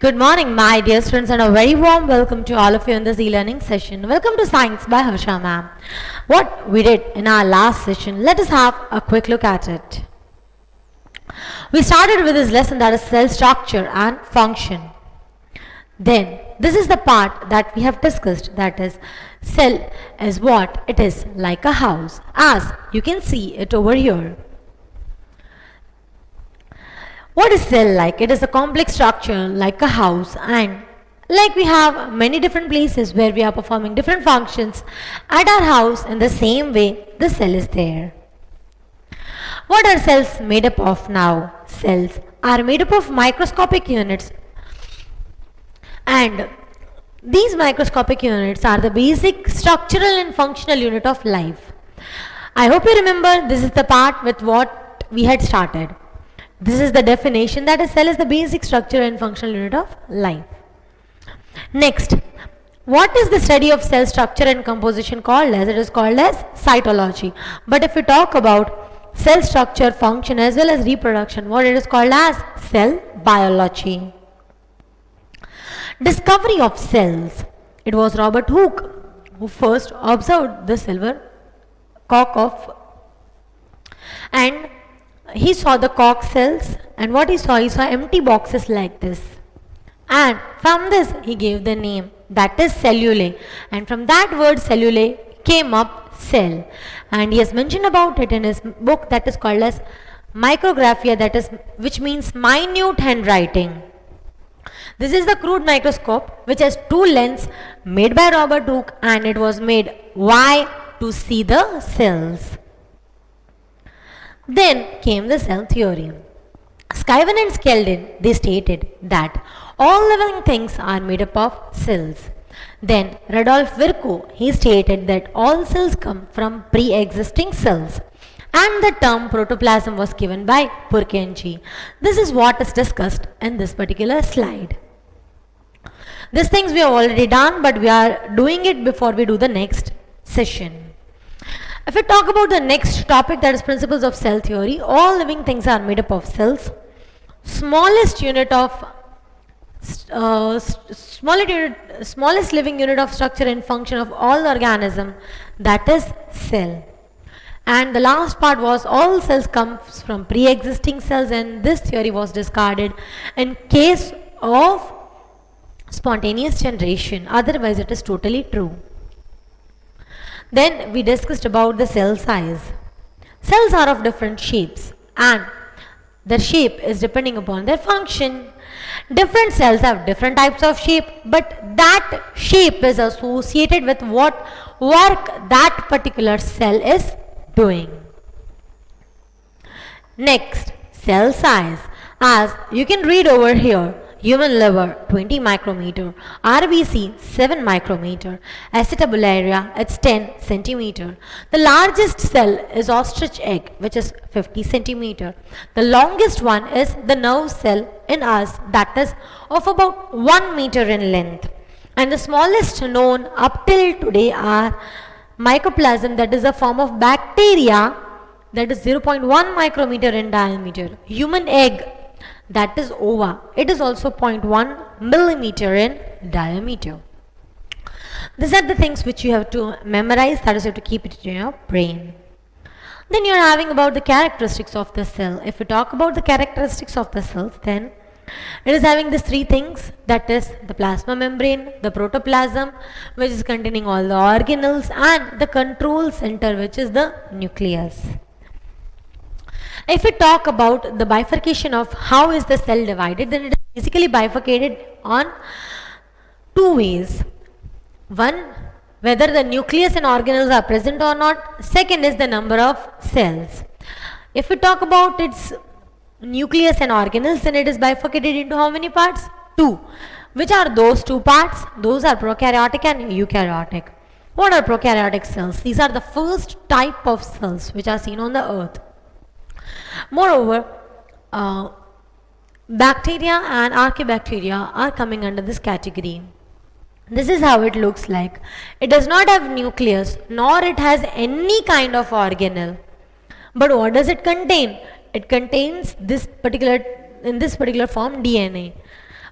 Good morning, my dear students, and a very warm welcome to all of you in this e-learning session. Welcome to Science by Harsha ma'am. What we did in our last session, let us have a quick look at it. We started with this lesson that is cell structure and function. Then, this is the part that we have discussed, that is, cell is what it is, like a house, as you can see it over here. What is cell like? It is a complex structure like a house, and like we have many different places where we are performing different functions at our house, in the same way the cell is there. What are cells made up of now? Cells are made up of microscopic units, and these microscopic units are the basic structural and functional unit of life. I hope you remember this is the part with what we had started. This is the definition, that a cell is the basic structure and functional unit of life. Next, what is the study of cell structure and composition called as? It is called as cytology. But if we talk about cell structure, function as well as reproduction, what it is called as? Cell biology. Discovery of cells. It was Robert Hooke who first observed the silver cock of, and he saw the cock cells, and what he saw empty boxes like this, and from this he gave the name, that is cellulae, and from that word cellulae came up cell, and he has mentioned about it in his book that is called as Micrographia, that is, which means minute handwriting. This is the crude microscope which has two lenses made by Robert Hooke, and it was made why? To see the cells. Then came the cell theory. Skyven and Skeldon, they stated that all living things are made up of cells. Then Rudolf Virchow, he stated that all cells come from pre-existing cells, and the term protoplasm was given by Purkinje. This is what is discussed in this particular slide. These things we have already done, but we are doing it before we do the next session. If we talk about the next topic, that is principles of cell theory, all living things are made up of cells. Smallest living unit of structure and function of all organism, that is cell. And the last part was all cells comes from pre-existing cells, and this theory was discarded in case of spontaneous generation. Otherwise, it is totally true. Then we discussed about the cell size. Cells are of different shapes, and their shape is depending upon their function. Different cells have different types of shape, but that shape is associated with what work that particular cell is doing. Next, cell size. As you can read over here, human liver 20 micrometer, RBC 7 micrometer, acetabularia it's 10 centimeter. The largest cell is ostrich egg, which is 50 centimeter. The longest one is the nerve cell in us, that is of about 1 meter in length. And the smallest known up till today are mycoplasm, that is a form of bacteria, that is 0.1 micrometer in diameter. Human egg, that is ova, it is also 0.1 millimeter in diameter. These are the things which you have to memorize, that is, you have to keep it in your brain. Then you are having about the characteristics of the cell. If we talk about the characteristics of the cells, then it is having these three things, that is the plasma membrane, the protoplasm, which is containing all the organelles, and the control center, which is the nucleus. If we talk about the bifurcation of how is the cell divided, then it is basically bifurcated on two ways. One, whether the nucleus and organelles are present or not. Second is the number of cells. If we talk about its nucleus and organelles, then it is bifurcated into how many parts? Two. Which are those two parts? Those are prokaryotic and eukaryotic. What are prokaryotic cells? These are the first type of cells which are seen on the earth. Moreover, bacteria and archaebacteria are coming under this category. This is how it looks like. It does not have nucleus, nor it has any kind of organelle. But what does it contain? It contains in this particular form DNA.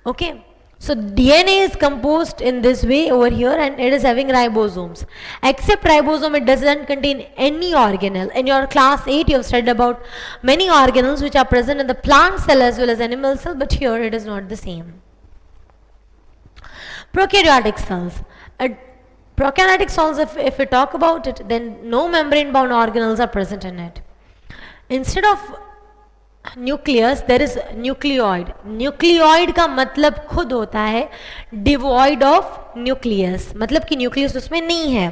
Okay. So DNA is composed in this way over here, and it is having ribosomes. Except ribosome, it doesn't contain any organelle. In your class 8, you have studied about many organelles which are present in the plant cell as well as animal cell, but here it is not the same. Prokaryotic cells. Prokaryotic cells, if we talk about it, then no membrane bound organelles are present in it. Instead of nucleus there is nucleoid. Nucleoid का मतलब खुद होता है devoid of nucleus, मतलब कि nucleus उसमें नहीं है.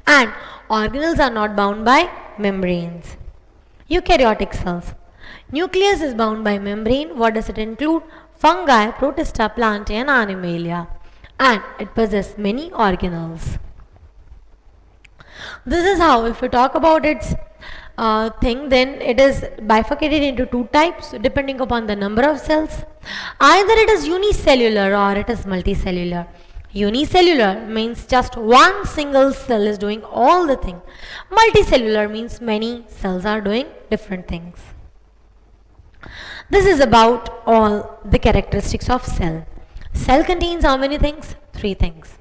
And organelles are not bound by membranes. Eukaryotic cells. Nucleus is bound by membrane. What does it include? Fungi, protista, plant and animalia. And it possess many organelles. This is how, if we talk about its thing, then it is bifurcated into two types depending upon the number of cells. Either it is unicellular or it is multicellular. Unicellular means just one single cell is doing all the thing. Multicellular means many cells are doing different things. This is about all the characteristics of cell. Cell contains how many things? Three things: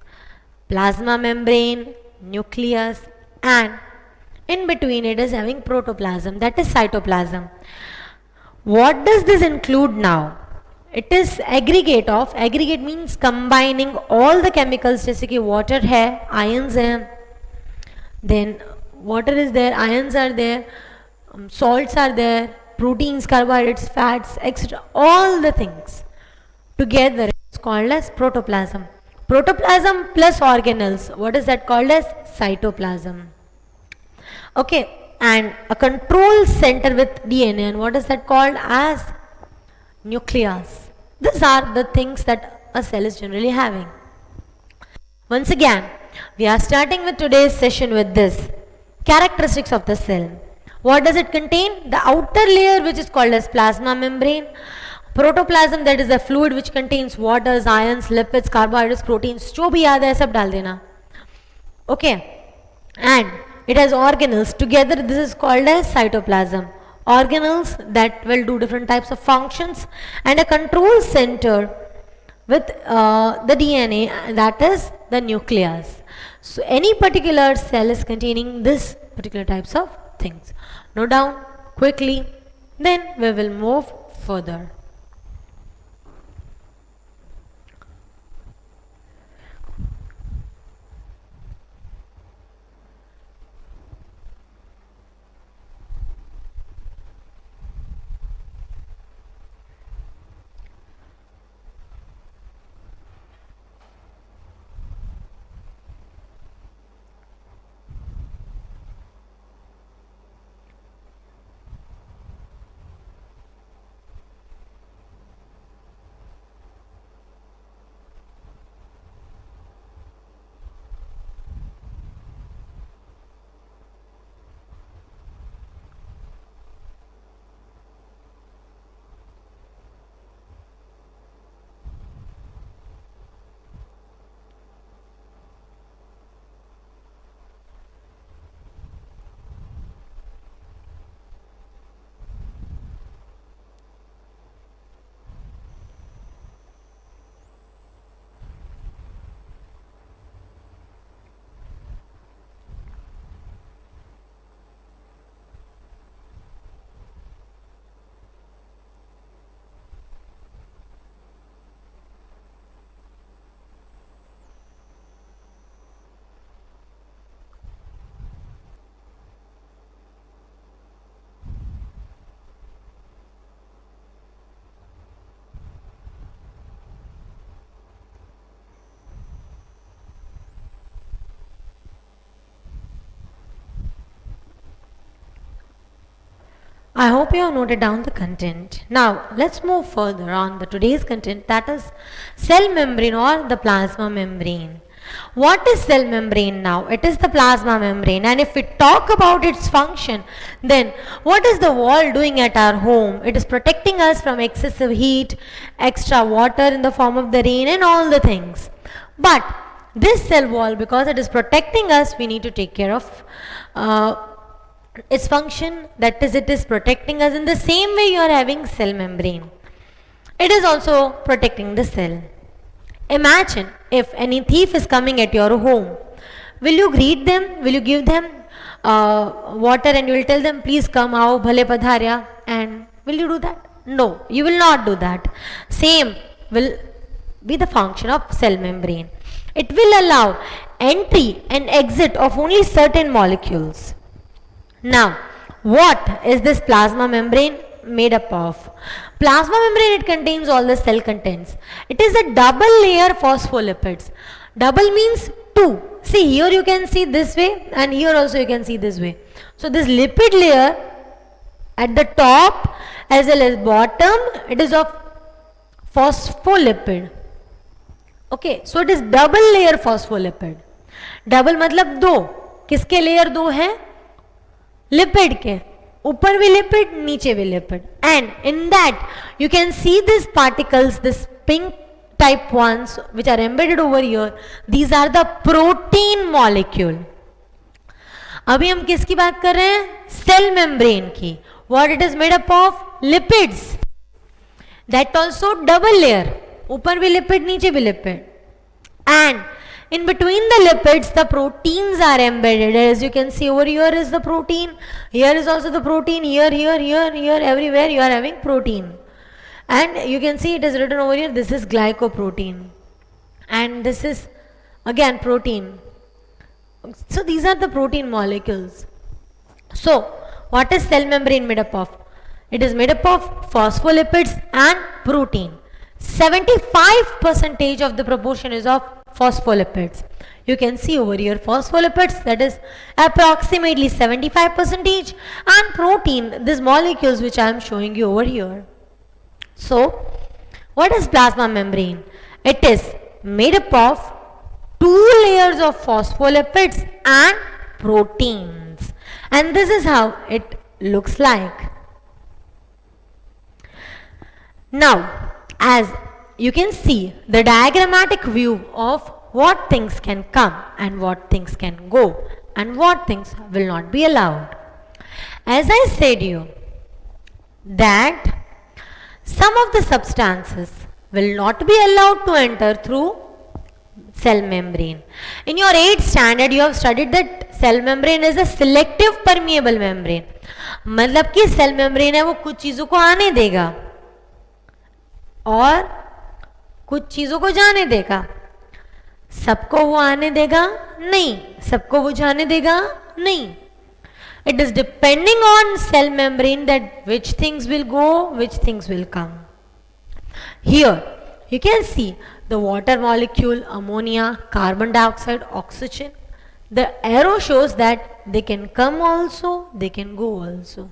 plasma membrane, nucleus, and in between it is having protoplasm, that is cytoplasm. What does this include now? It is aggregate of, aggregate means combining all the chemicals, जैसे कि water है, ions है, then water is there, ions are there, salts are there, proteins, carbohydrates, fats, etc. All the things together is called as protoplasm. Protoplasm plus organelles, what is that called as? Cytoplasm. Okay, and a control center with DNA, and what is that called as? Nucleus. These are the things that a cell is generally having. Once again, we are starting with today's session with this characteristics of the cell. What does it contain? The outer layer, which is called as plasma membrane. Protoplasm, that is a fluid which contains waters, ions, lipids, carbohydrates, proteins. जो भी याद है सब डाल देना. Okay, and it has organelles. Together this is called as cytoplasm. Organelles that will do different types of functions, and a control center with the DNA, that is the nucleus. So any particular cell is containing this particular types of things. Note down quickly, then we will move further. I hope you have noted down the content. Now let's move further on the today's content, that is cell membrane or the plasma membrane. What is cell membrane now? It is the plasma membrane, and if we talk about its function, then what is the wall doing at our home? It is protecting us from excessive heat, extra water in the form of the rain and all the things. But this cell wall, because it is protecting us, we need to take care of its function, that is it is protecting us. In the same way you are having cell membrane, it is also protecting the cell. Imagine if any thief is coming at your home. Will you greet them? Will you give them water and you will tell them, please come, आओ भले पधार्या? And will you do that? No, you will not do that. Same will be the function of cell membrane. It will allow entry and exit of only certain molecules. Now, what is this plasma membrane made up of? Plasma membrane, it contains all the cell contents. It is a double layer phospholipids. Double means two. See, here you can see this way and here also you can see this way. So this lipid layer at the top as well as bottom, it is of phospholipid. Okay, so it is double layer phospholipid. Double मतलब दो. किसके layer दो हैं? Lipid के. ऊपर भी lipid, नीचे भी lipid. And in that you can see these particles, this pink type ones which are embedded over here. These are the protein molecule. अभी हम किसकी बात कर रहे हैं? Cell membrane की. What it is made up of? Lipids. That also double layer. ऊपर भी लिपिड, नीचे भी lipid. And in between the lipids, the proteins are embedded. As you can see over here is the protein. Here is also the protein. Here, everywhere you are having protein. And you can see it is written over here. This is glycoprotein. And this is again protein. So these are the protein molecules. So what is cell membrane made up of? It is made up of phospholipids and protein. 75% of the proportion is of phospholipids. You can see over here phospholipids, that is approximately 75%, and protein, these molecules which I am showing you over here. So what is plasma membrane? It is made up of two layers of phospholipids and proteins, and this is how it looks like. Now, as you can see the diagrammatic view of what things can come and what things can go and what things will not be allowed. As I said you that some of the substances will not be allowed to enter through cell membrane. In your 8th standard you have studied that cell membrane is a selective permeable membrane. मतलब कि cell membrane है वो कुछ चीज़ों को आने देगा और कुछ चीजों को जाने देगा. सबको वो आने देगा नहीं, सबको वो जाने देगा नहीं. It is depending on cell membrane that which things will go, which things will come. Here you can see the water molecule, ammonia, carbon dioxide, oxygen. The arrow shows that they can come also, they can go also.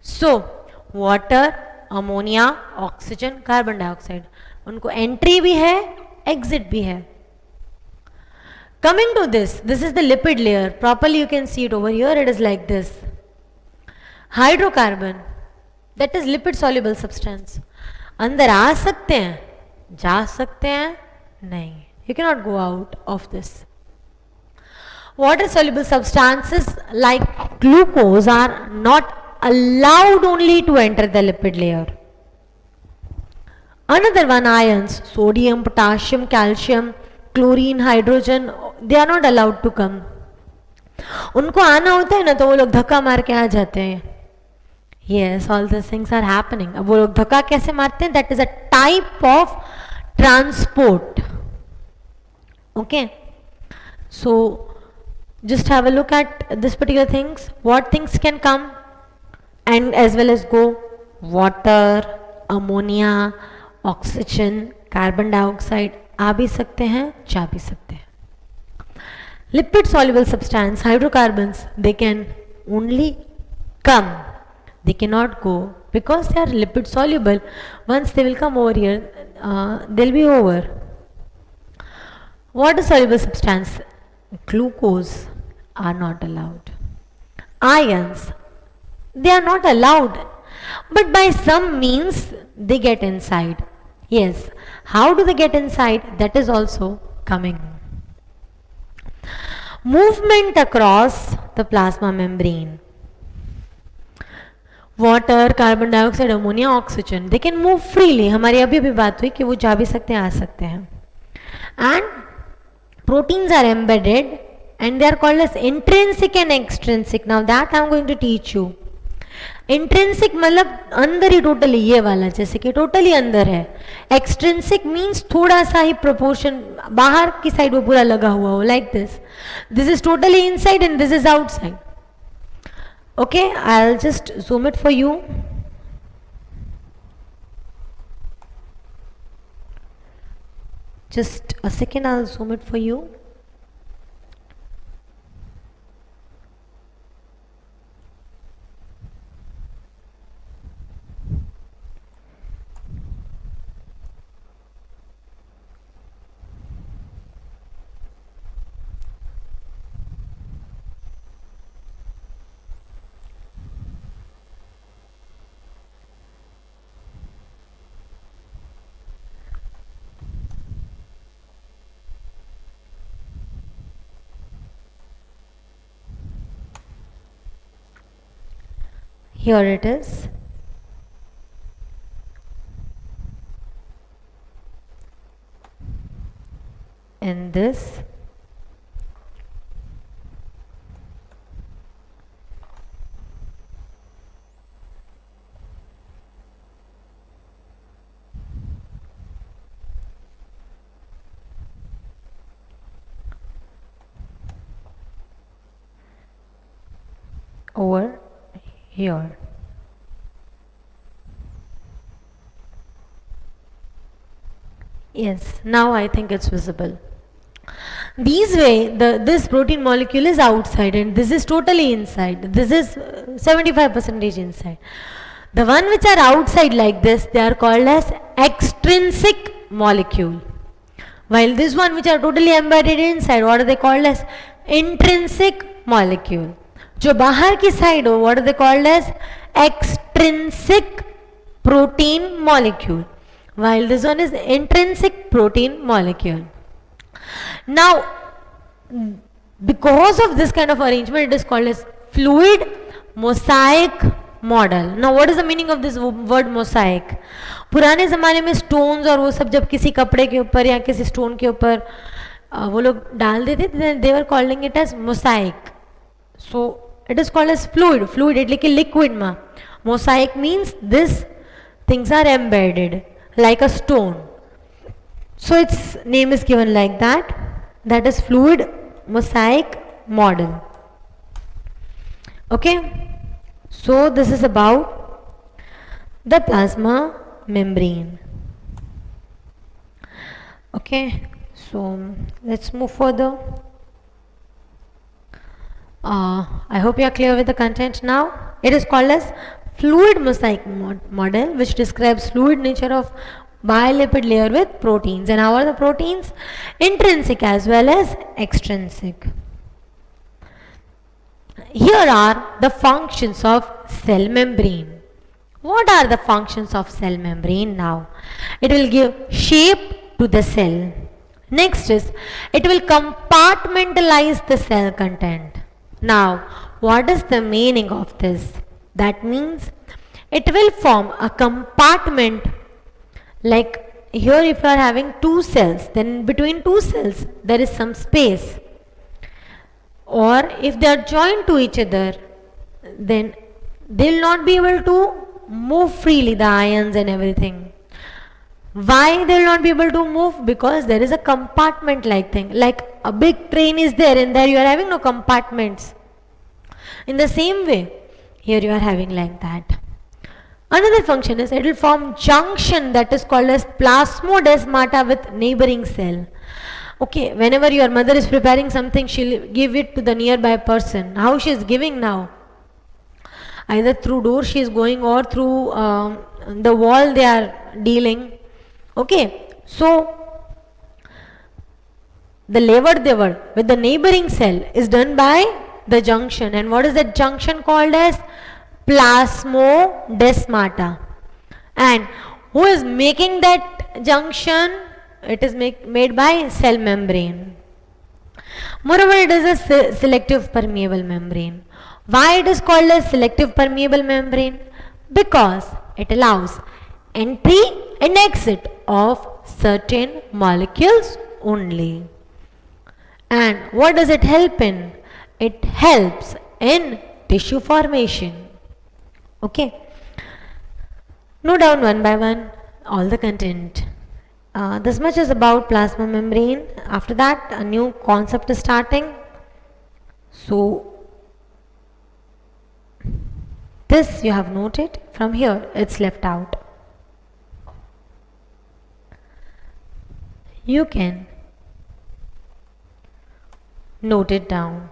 So water, ammonia, oxygen, carbon dioxide, उनको entry भी है, exit भी है. Coming to this is the lipid layer. Properly you can see it over here. It is like this. Hydrocarbon, that is lipid soluble substance. अंदर आ सकते हैं, जा सकते हैं, नहीं. You cannot go out of this. Water soluble substances like glucose are not allowed only to enter the lipid layer. Another one, ions, sodium, potassium, calcium, chlorine, hydrogen, they are not allowed to come. उनको आना होता है ना तो वो लोग धक्का मार के आ जाते हैं. Yes, all these things are happening. अब वो लोग धक्का कैसे मारते हैं? That is a type of transport. Okay. So just have a look at this particular things. What things can come and as well as go? Water, ammonia, oxygen, carbon dioxide आ भी सकते हैं, जा भी सकते हैं. Lipid soluble substance, hydrocarbons, they can only come, they cannot go because they are lipid soluble. Once they will come over here, they'll be over. Water soluble substance, glucose are not allowed. Ions, they are not allowed, but by some means they get inside. Yes, how do they get inside? That is also coming. Movement across the plasma membrane. Water, carbon dioxide, ammonia, oxygen, they can move freely. हमारी अभी अभी बात हुई कि वो जा भी सकते हैं, आ सकते हैं. And proteins are embedded and they are called as intrinsic and extrinsic. Now that I am going to teach you. Intrinsic मतलब अंदर ही टोटली, ये वाला जैसे कि टोटली अंदर है. एक्सट्रेंसिक मीन्स थोड़ा सा ही प्रोपोर्शन बाहर की साइड वो पूरा लगा हुआ हो, like this. This is totally inside and this is outside. Okay, I will just zoom it for you. Just a second, I'll zoom it for you. Here it is. And this. Over here. Yes, now I think it's visible. These way, this protein molecule is outside and this is totally inside. This is 75% inside. The one which are outside like this, they are called as extrinsic molecule. While this one which are totally embedded inside, what are they called as? Intrinsic molecule. जो बाहर की side हो, what are they called as? Extrinsic protein molecule. While this one is intrinsic protein molecule. Now, because of this kind of arrangement, it is called as fluid mosaic model. Now, what is the meaning of this word mosaic? पुराने ज़माने में stones और वो सब जब किसी कपड़े के ऊपर या किसी stone के ऊपर वो लोग डाल देते थे, they were calling it as mosaic. So, it is called as fluid. Fluid એટલે કે liquid માં. Mosaic means this things are embedded like a stone. So its name is given like that. That is fluid mosaic model. Okay. So this is about the plasma membrane. Okay. So let's move further. I hope you are clear with the content now. It is called as fluid mosaic model, which describes fluid nature of bilipid layer with proteins. And how are the proteins? Intrinsic as well as extrinsic. Here are the functions of cell membrane. What are the functions of cell membrane now? It will give shape to the cell. Next is, it will compartmentalize the cell content. Now, what is the meaning of this? That means it will form a compartment. Like here, if you are having two cells, then between two cells there is some space. Or if they are joined to each other, then they will not be able to move freely, the ions and everything. Why they will not be able to move? Because there is a compartment like thing. Like a big train is there and there you are having no compartments. In the same way, here you are having like that. Another function is it will form junction that is called as plasmodesmata with neighboring cell. Okay, whenever your mother is preparing something, she will give it to the nearby person. How she is giving now? Either through door she is going or through the wall they are dealing. Okay, so the lever with the neighboring cell is done by the junction. And what is that junction called as? Plasmodesmata. And who is making that junction? It is made by cell membrane. Moreover, it is a selective permeable membrane. Why it is called as selective permeable membrane? because it allows entry and exit of certain molecules only. And what does it help in? It helps in tissue formation. Okay. Note down one by one all the content. This much is about plasma membrane. After that, a new concept is starting. So, this you have noted. From here, it's left out. You can note it down.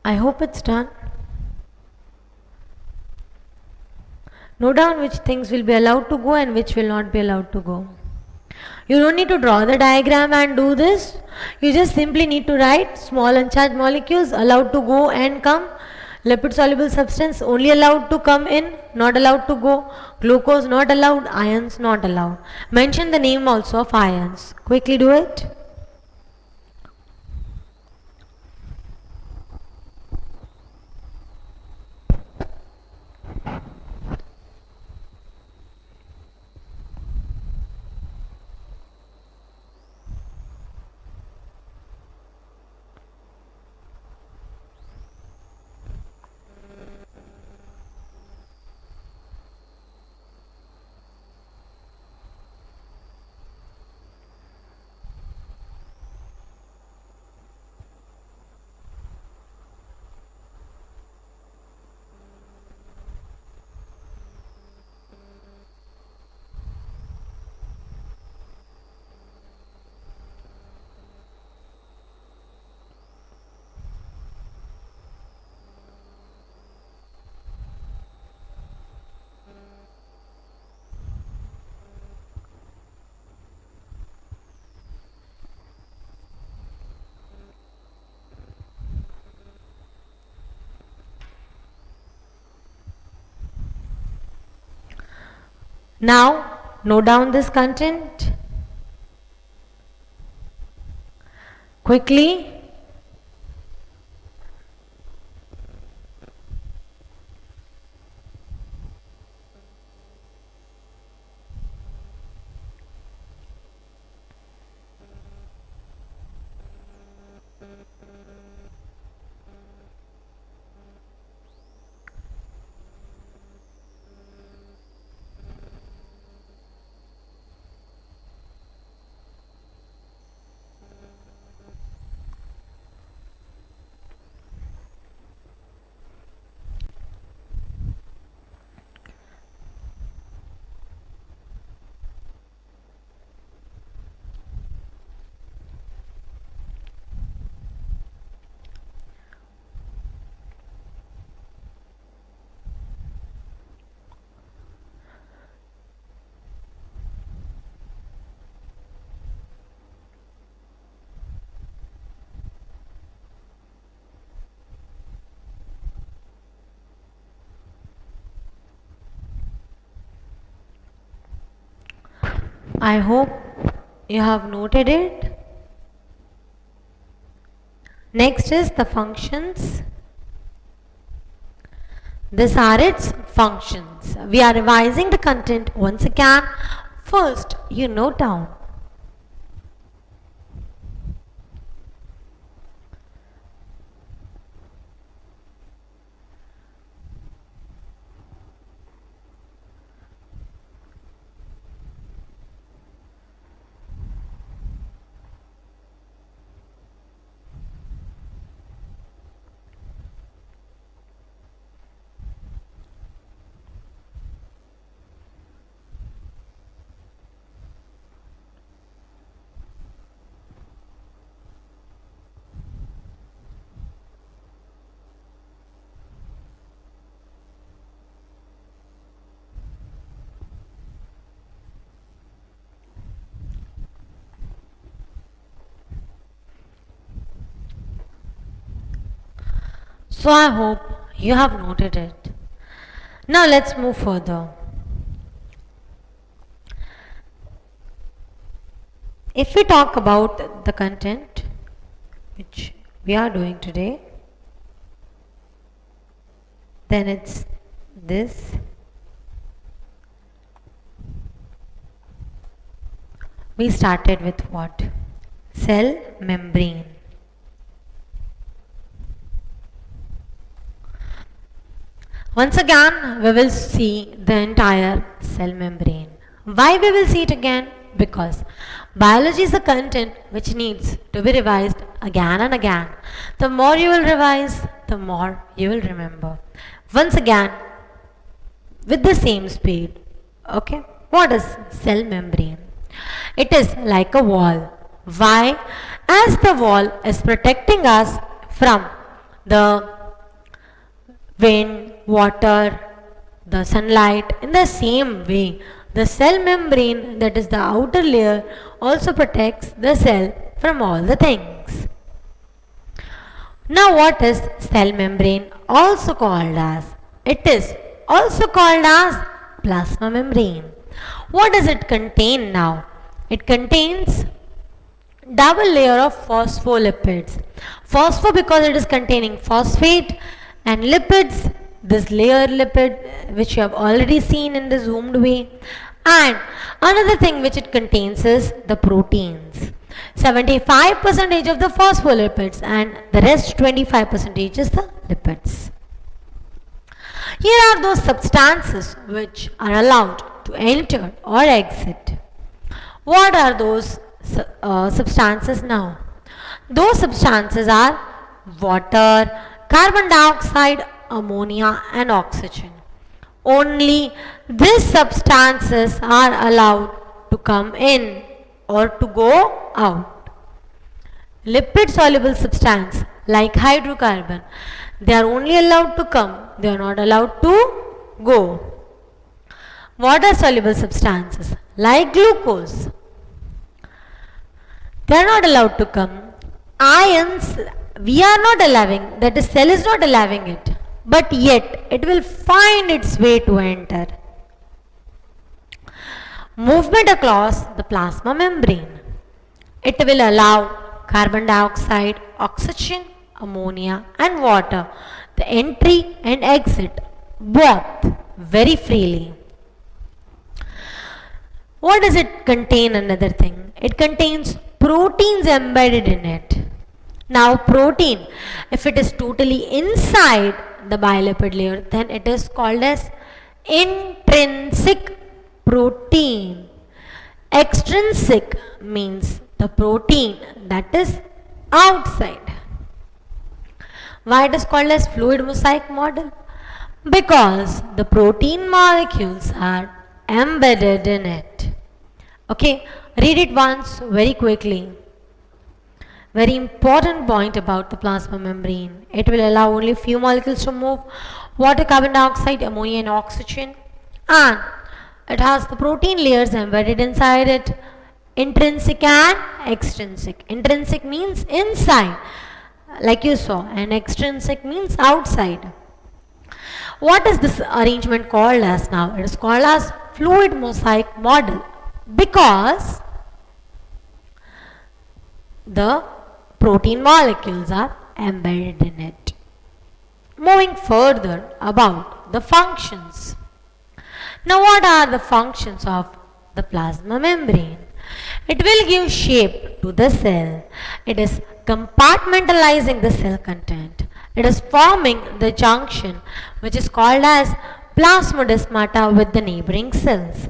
I hope it's done. Note down which things will be allowed to go and which will not be allowed to go. You don't need to draw the diagram and do this. You just simply need to write small uncharged molecules allowed to go and come. Lipid soluble substance only allowed to come in, not allowed to go. Glucose not allowed, ions not allowed. Mention the name also of ions. Quickly do it. Now, note down this content. Quickly. I hope you have noted it. Next is the functions. These are its functions. We are revising the content once again. First, you note down So I hope you have noted it. Now let's move further. If we talk about the content which we are doing today, then it's this. We started with what? Cell membrane. Once again, we will see the entire cell membrane. Why we will see it again? Because biology is a content which needs to be revised again and again. The more you will revise, the more you will remember. Once again, with the same speed. Okay? What is cell membrane? It is like a wall. Why? As the wall is protecting us from the wind, water, the sunlight, in the same way, the cell membrane, that is the outer layer, also protects the cell from all the things. Now what is cell membrane also called as? It is also called as plasma membrane. What does it contain now? It contains double layer of phospholipids. Phospho because it is containing phosphate, and lipids, this layer lipid which you have already seen in the zoomed way. And another thing which it contains is the proteins. 75% of the phospholipids and the rest 25% is the lipids. Here are those substances which are allowed to enter or exit. What are those substances now? Those substances are water, carbon dioxide, ammonia and oxygen. Only these substances are allowed to come in or to go out. Lipid soluble substance like hydrocarbon, they are only allowed to come, they are not allowed to go. Water soluble substances like glucose, they are not allowed to come. Ions, we are not allowing, that is cell is not allowing it, but yet it will find its way to enter. Movement across the plasma membrane, it will allow carbon dioxide, oxygen, ammonia and water the entry and exit both very freely. What does it contain? Another thing, it contains proteins embedded in it. Now protein, if it is totally inside the bilipid layer, then it is called as intrinsic protein. Extrinsic means the protein that is outside. Why it is called as fluid mosaic model? Because the protein molecules are embedded in it. Okay, read it once very quickly. Very important point about the plasma membrane. It will allow only few molecules to move: water, carbon dioxide, ammonia and oxygen. And it has the protein layers embedded inside it. Intrinsic and extrinsic. Intrinsic means inside, like you saw, and extrinsic means outside. What is this arrangement called as now? It is called as fluid mosaic model because the protein molecules are embedded in it. Moving further about the functions. Now what are the functions of the plasma membrane? It will give shape to the cell. It is compartmentalizing the cell content. It is forming the junction which is called as plasmodesmata with the neighboring cells.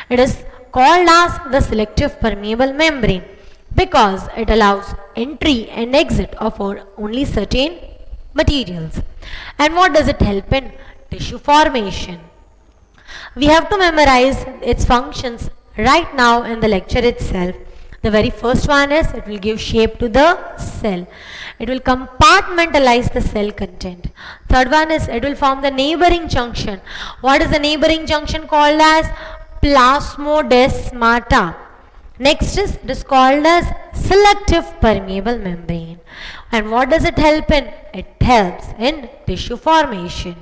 It is called as the selective permeable membrane because it allows entry and exit of only certain materials. And what does it help in? Tissue formation. We have to memorize its functions right now in the lecture itself. The very first one is it will give shape to the cell. It will compartmentalize the cell content. Third one is it will form the neighboring junction. What is the neighboring junction called as? Plasmodesmata. Next is it is called as selective permeable membrane. And what does it help in? It helps in tissue formation.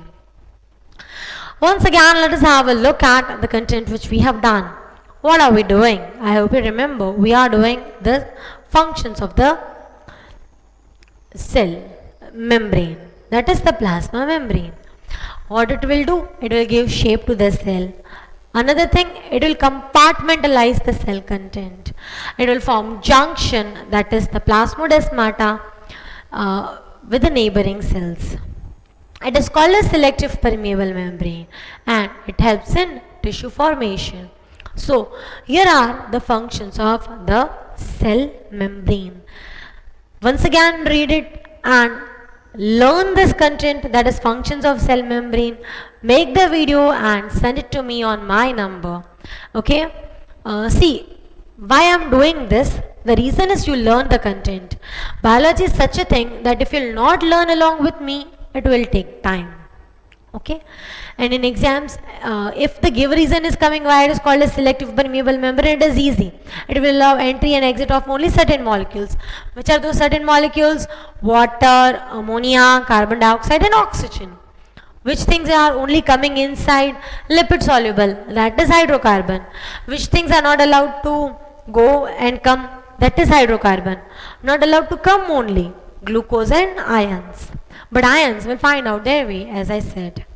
Once again, let us have a look at the content which we have done. What are we doing? I hope you remember we are doing the functions of the cell membrane, that is the plasma membrane. What it will do? It will give shape to the cell. Another thing, it will compartmentalize the cell content. It will form junction, that is the plasmodesmata, with the neighboring cells. It is called a selective permeable membrane and it helps in tissue formation. So, here are the functions of the cell membrane. Once again, read it and learn this content, that is functions of cell membrane. Make the video and send it to me on my number. Okay. See, why I am doing this? The reason is you learn the content. Biology is such a thing that if you will not learn along with me, it will take time. Okay. And in exams, if the give reason is coming why it is called a selective permeable membrane, it is easy. It will allow entry and exit of only certain molecules. Which are those certain molecules? Water, ammonia, carbon dioxide and oxygen. Which things are only coming inside? Lipid soluble, that is hydrocarbon. Which things are not allowed to go and come? That is hydrocarbon. Not allowed to come only? Glucose and ions. But ions will find out their way, as I said.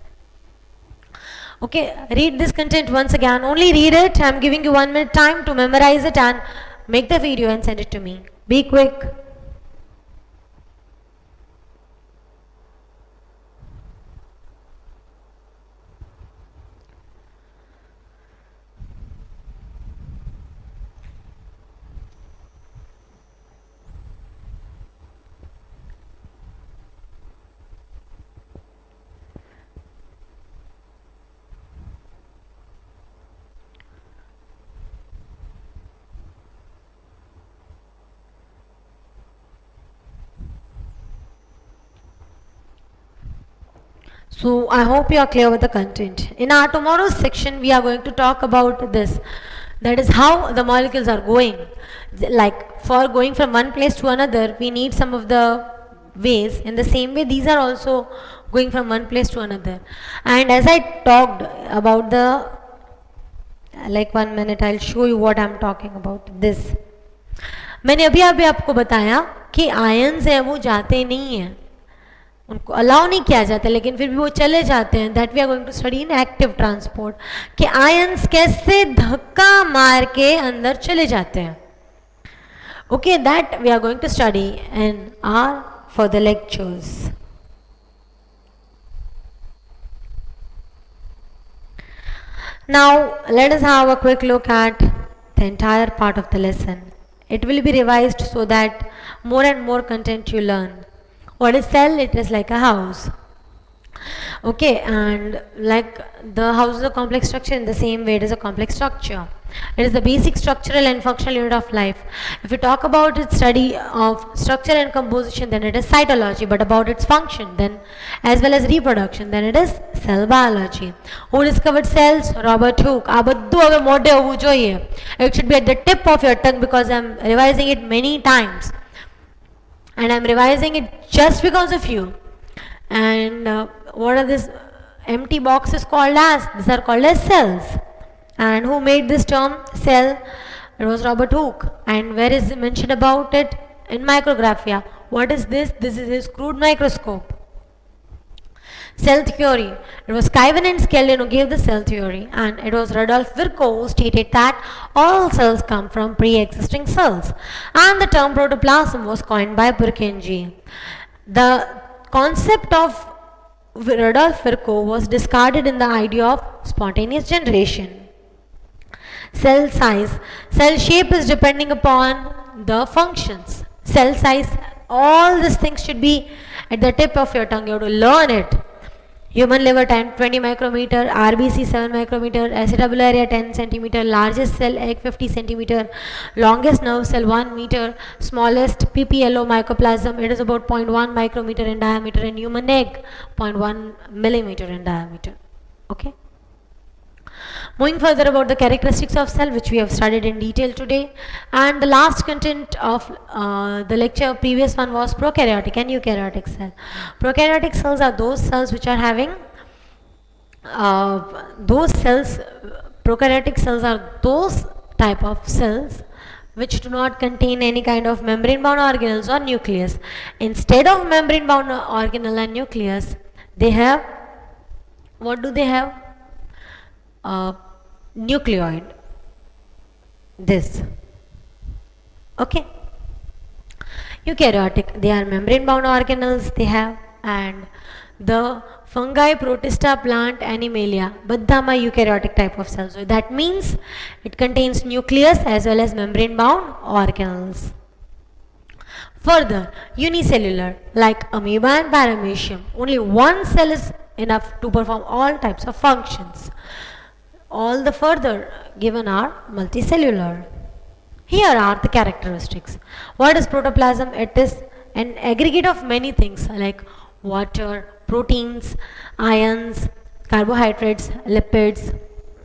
Okay, read this content once again. Only read it. I am giving you 1 minute time to memorize it and make the video and send it to me. Be quick. So I hope you are clear with the content. In our tomorrow's section, we are going to talk about this. That is how the molecules are going. Like for going from one place to another, we need some of the ways. In the same way, these are also going from one place to another. And as I talked about the, like 1 minute, I'll show you what I'm talking about. This. मैंने अभी आपको बताया कि ions है वो जाते नहीं हैं, उनको अलाउ नहीं किया जाता, लेकिन फिर भी वो चले जाते हैं. That we are going to study in active transport, कि आयंस कैसे धक्का मार के अंदर चले जाते हैं. Okay, that we are going to study in our further lectures. Now let us have a quick look at the entire part of the lesson. It will be revised so that more and more content you learn. What is cell? It is like a house. Okay, and like the house is a complex structure, in the same way it is a complex structure. It is the basic structural and functional unit of life. If you talk about its study of structure and composition, then it is cytology, but about its function, then as well as reproduction, then it is cell biology. Who discovered cells? Robert Hooke. આ બધું હવે મોઢે હોવું જોઈએ. It should be at the tip of your tongue because I am revising it many times. And I am revising it just because of you. And what are these empty boxes called as? These are called as cells. And who made this term cell? It was Robert Hooke. And where is it mentioned about it? In micrographia. What is this? This is his crude microscope. Cell theory. It was Kuyven and Skeldon who gave the cell theory, and it was Rudolf Virchow who stated that all cells come from pre-existing cells, and the term protoplasm was coined by Purkinje. The concept of Rudolf Virchow was discarded in the idea of spontaneous generation. Cell size. Cell shape is depending upon the functions. Cell size, all these things should be at the tip of your tongue. You have to learn it. Human liver 20 micrometer, RBC 7 micrometer, acetobularia 10 centimeter, largest cell egg 50 centimeter, longest nerve cell 1 meter, smallest PPLO mycoplasm, it is about 0.1 micrometer in diameter, and human egg 0.1 millimeter in diameter. Okay. Moving further about the characteristics of cell, which we have studied in detail today, and the last content of the lecture previous one was prokaryotic and eukaryotic cell. Prokaryotic cells are those cells which are having those cells. Prokaryotic cells are those type of cells which do not contain any kind of membrane bound organelles or nucleus. Instead of membrane bound organelle and nucleus, they have, what do they have? Nucleoid, this. Okay. Eukaryotic, they are membrane bound organelles they have, and the fungi, protista, plant, animalia, badhama eukaryotic type of cells. So that means it contains nucleus as well as membrane bound organelles. Further, unicellular, like amoeba and paramecium, only one cell is enough to perform all types of functions. All the further given are multicellular. Here are the characteristics. What is protoplasm? It is an aggregate of many things like water, proteins, ions, carbohydrates, lipids,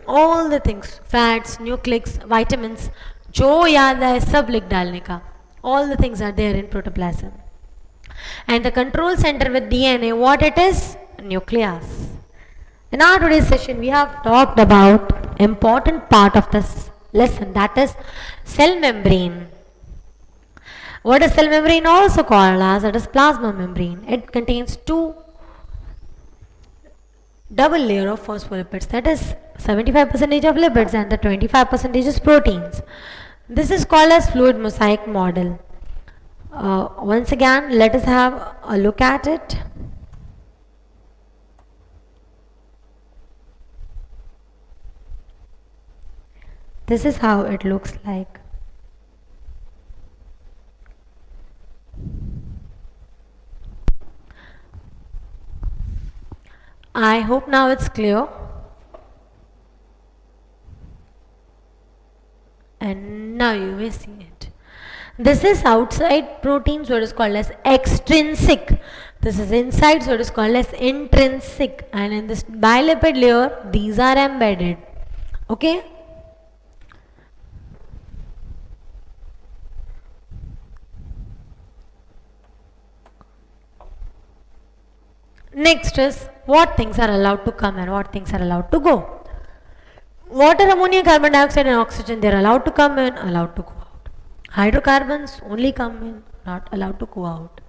all the things, fats, nucleics, vitamins, जो याद आए सब लिख डालने का. All the things are there in protoplasm. And the control center with DNA, what it is? Nucleus. In our today's session, we have talked about important part of this lesson, that is cell membrane. What is cell membrane also called as? It is plasma membrane. It contains two double layer of phospholipids, that is 75% of lipids and the 25% is proteins. This is called as fluid mosaic model. Once again, let us have a look at it. This is how it looks like. I hope now it's clear. And now you may see it. This is outside protein, so it is called as extrinsic. This is inside, so it is called as intrinsic. And in this bilipid layer, these are embedded. Okay? Next is what things are allowed to come and what things are allowed to go. Water, ammonia, carbon dioxide and oxygen, they are allowed to come in, allowed to go out. Hydrocarbons only come in, not allowed to go out.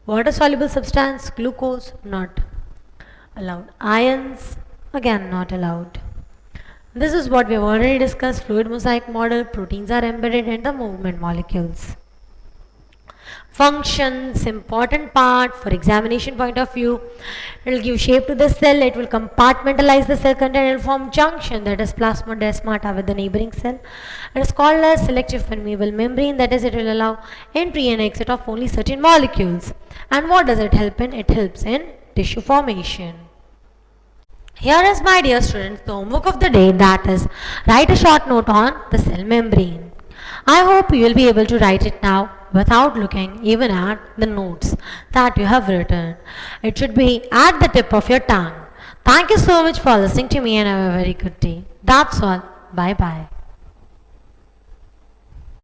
Water soluble substance, glucose, not allowed. Ions, again not allowed. This is what we have already discussed, fluid mosaic model, proteins are embedded in the movement molecules. Functions, important part for examination point of view. It will give shape to the cell, it will compartmentalize the cell content and form junction, that is plasmodesmata with the neighboring cell. It is called as selective permeable membrane, that is it will allow entry and exit of only certain molecules. And what does it help in? It helps in tissue formation. Here is, my dear students, the homework of the day, that is write a short note on the cell membrane. I hope you will be able to write it now without looking even at the notes that you have written. It should be at the tip of your tongue. Thank you so much for listening to me and have a very good day. That's all. Bye bye.